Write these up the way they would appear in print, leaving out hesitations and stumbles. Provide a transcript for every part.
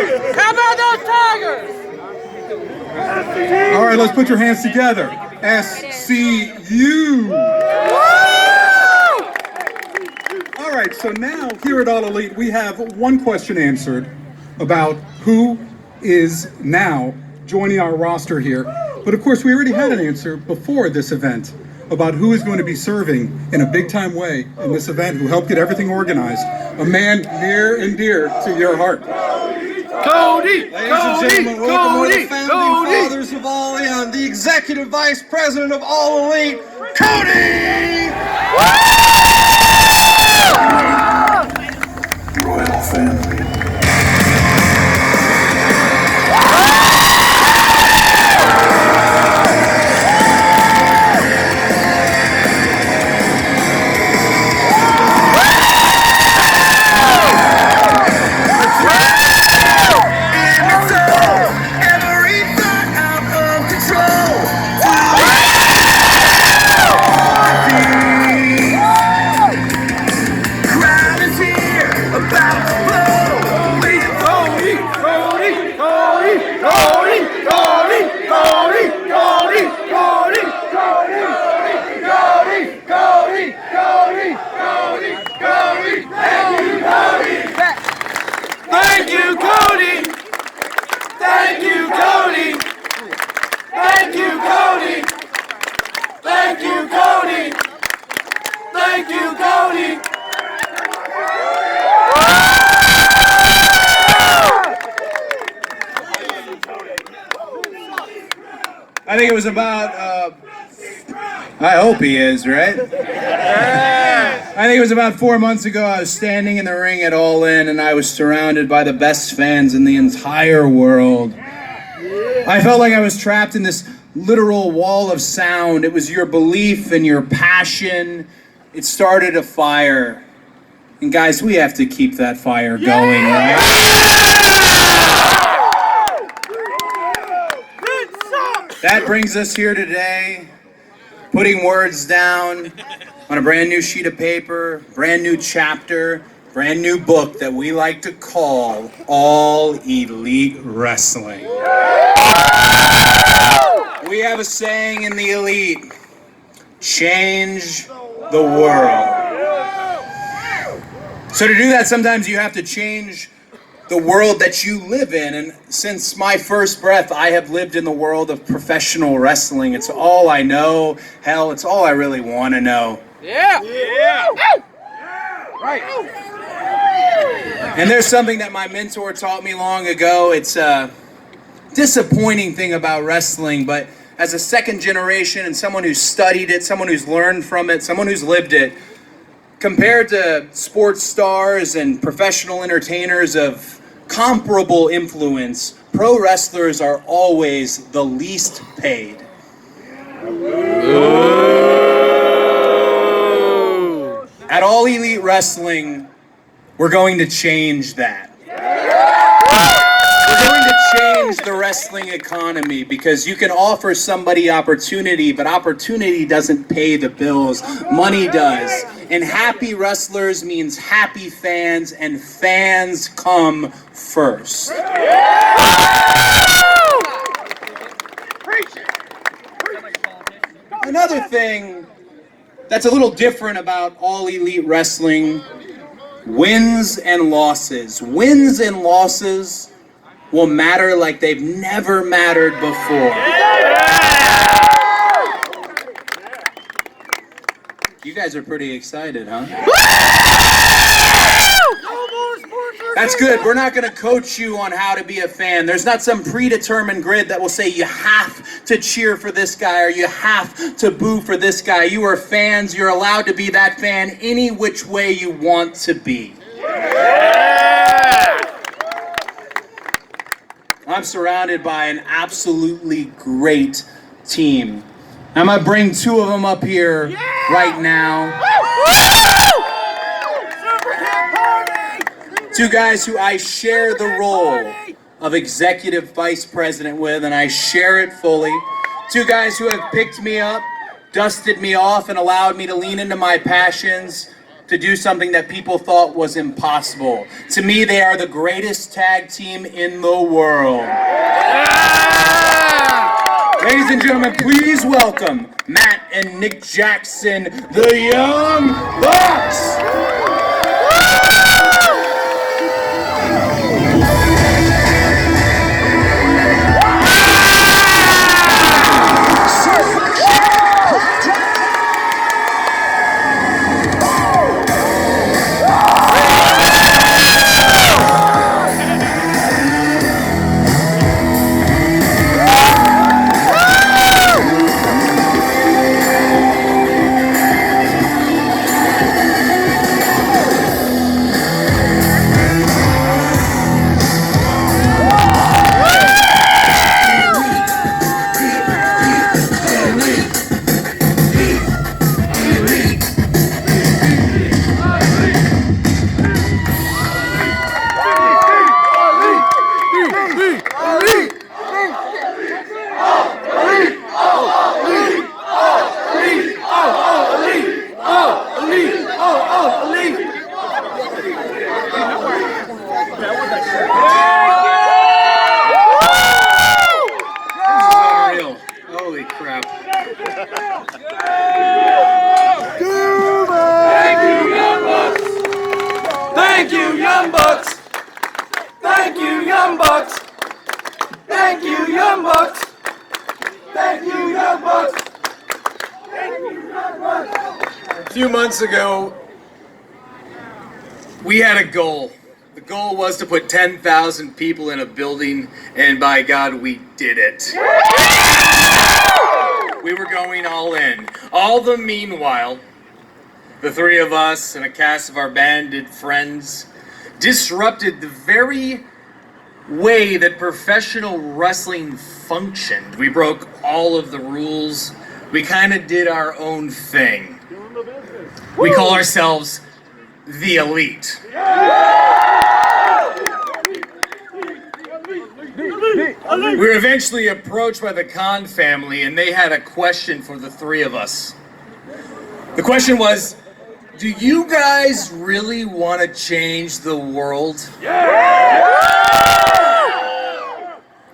How about those Tigers? All right, let's put your hands together. SCU. All right, so now here at All Elite, we have one question answered about who is now joining our roster here. But of course, we already had an answer before this event about who is going to be serving in a big-time way in this event, who helped get everything organized. A man near and dear to your heart. Cody! Ladies and gentlemen, welcome to the founding fathers of All In, the executive vice president of All Elite, Cody! Royal family. Thank you, Cody! Thank you, Cody! Thank you, Cody! Thank you, Cody! Thank you, Cody! I think it was about, I hope he is, right? I think it was about 4 months ago. I was standing in the ring at All In, and I was surrounded by the best fans in the entire world. I felt like I was trapped in this literal wall of sound. It was your belief and your passion. It started a fire. And guys, we have to keep that fire going, right? That brings us here today, putting words down on a brand new sheet of paper, brand new chapter, brand new book that we like to call All Elite Wrestling. We have a saying in the Elite: change the world. So to do that, sometimes you have to change the world that you live in. And since my first breath, I have lived in the world of professional wrestling. It's all I know. Hell, it's all I really want to know. Yeah! Right. And there's something that my mentor taught me long ago. It's a disappointing thing about wrestling, but as a second generation and someone who's studied it, someone who's learned from it, someone who's lived it, compared to sports stars and professional entertainers of comparable influence, pro wrestlers are always the least paid. At All Elite Wrestling, we're going to change that. We're going to change the wrestling economy, because you can offer somebody opportunity, but opportunity doesn't pay the bills. Money does. And happy wrestlers means happy fans, and fans come first. Another thing that's a little different about All Elite Wrestling: wins and losses. Wins and losses will matter like they've never mattered before. You guys are pretty excited, huh? That's good. We're not going to coach you on how to be a fan. There's not some predetermined grid that will say you have to cheer for this guy or you have to boo for this guy. You are fans. You're allowed to be that fan any which way you want to be. I'm surrounded by an absolutely great team. I'm going to bring two of them up here right now. Two guys who I share the role of executive vice president with, and I share it fully. Two guys who have picked me up, dusted me off, and allowed me to lean into my passions, to do something that people thought was impossible. To me, they are the greatest tag team in the world. Ladies and gentlemen, please welcome Matt and Nick Jackson, the Young Bucks. Holy crap. Thank you, Young Bucks! Thank you, Young Bucks! Thank you, Young Bucks! Thank you, Young Bucks! Thank you, Young Bucks! Thank you, Young Bucks! A few months ago, we had a goal. The goal was to put 10,000 people in a building, and by God, we did it. We were going all in. All the meanwhile, the three of us and a cast of our banded friends disrupted the very way that professional wrestling functioned. We broke all of the rules. We kind of did our own thing. We call ourselves the Elite. We were eventually approached by the Khan family, and they had a question for the three of us. The question was, do you guys really want to change the world?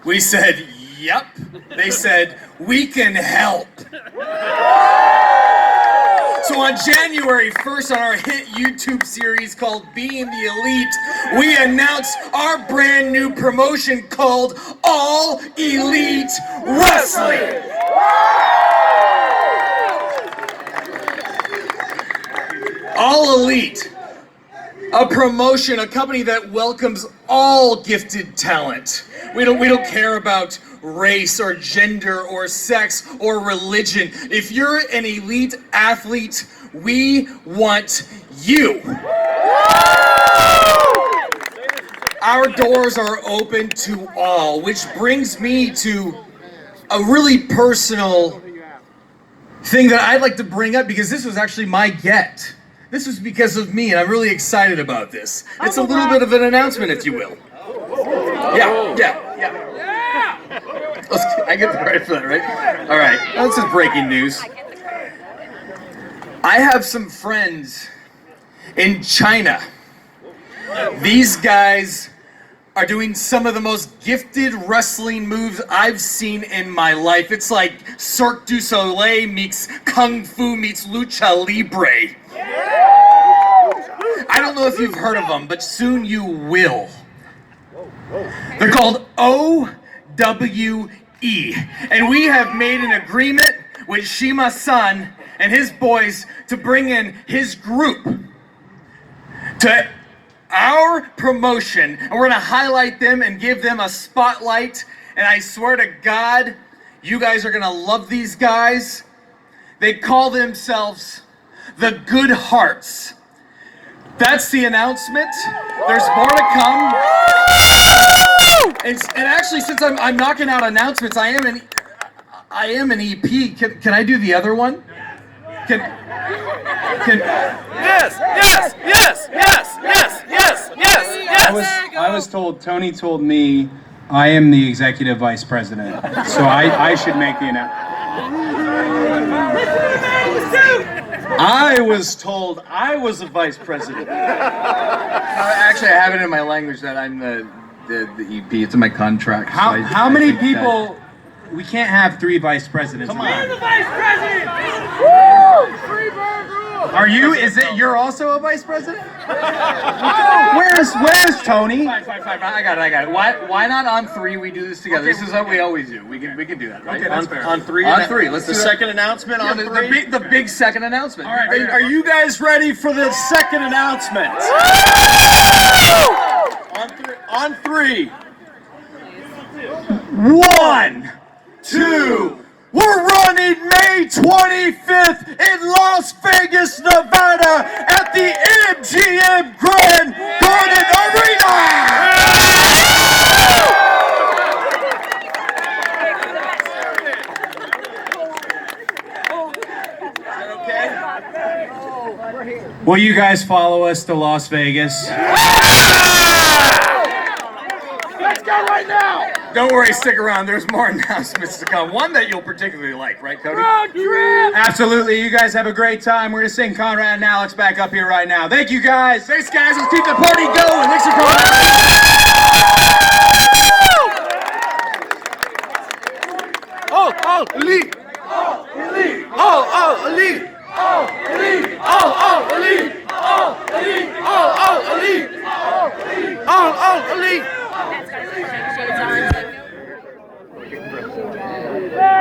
We said, yep. They said, we can help. So on January 1st, on our hit YouTube series called Being the Elite, we announced our brand new promotion called All Elite Wrestling. All Elite, a promotion, a company that welcomes all gifted talent. We don't care about race or gender or sex or religion. If you're an elite athlete, we want you. Our doors are open to all, which brings me to a really personal thing that I'd like to bring up, because this was actually my get. This was because of me, and I'm really excited about this. It's a little bit of an announcement, if you will. Yeah. I get the credit for that, right? All right, this is breaking news. I have some friends in China. These guys are doing some of the most gifted wrestling moves I've seen in my life. It's like Cirque du Soleil meets Kung Fu meets Lucha Libre. I don't know if you've heard of them, but soon you will. They're called OWE, and we have made an agreement with Shima-san and his boys to bring in his group to our promotion, and we're gonna highlight them and give them a spotlight. And I swear to God, you guys are gonna love these guys. They call themselves the Good Hearts. That's the announcement. There's more to come. And actually, since I'm knocking out announcements, I am an EP. Can I do the other one? Yes. I was told, Tony told me I am the executive vice president, so I should make the announcement. I was told I was a vice president. Actually, I have it in my language that I'm the EP. It's in my contract. How many people? We can't have 3 vice presidents. Come on. The vice president! Woo! Freebird rule! Are you? Is it? You're also a vice president? Where's Tony? Fine. I got it. Why not on 3 we do this together? This is what we always do. We can do that, right? Okay, that's fair. On 3. On On 3. Let's the do that. second announcement on 3. The big second announcement. All right, are you guys ready for the second announcement? On 3. 1, 2. We're running May 25th in Las Vegas, Nevada at the MGM Grand Garden Arena. Will you guys follow us to Las Vegas? Let's go right now! Don't worry, stick around. There's more announcements to come. One that you'll particularly like, right, Cody? Road trip! Absolutely. You guys have a great time. We're gonna sing Conrad and Alex back up here right now. Thank you guys. Thanks, guys. Let's keep the party going. Thanks for coming. Oh, elite! Oh, elite! Oh, elite! Oh, elite! Oh, elite!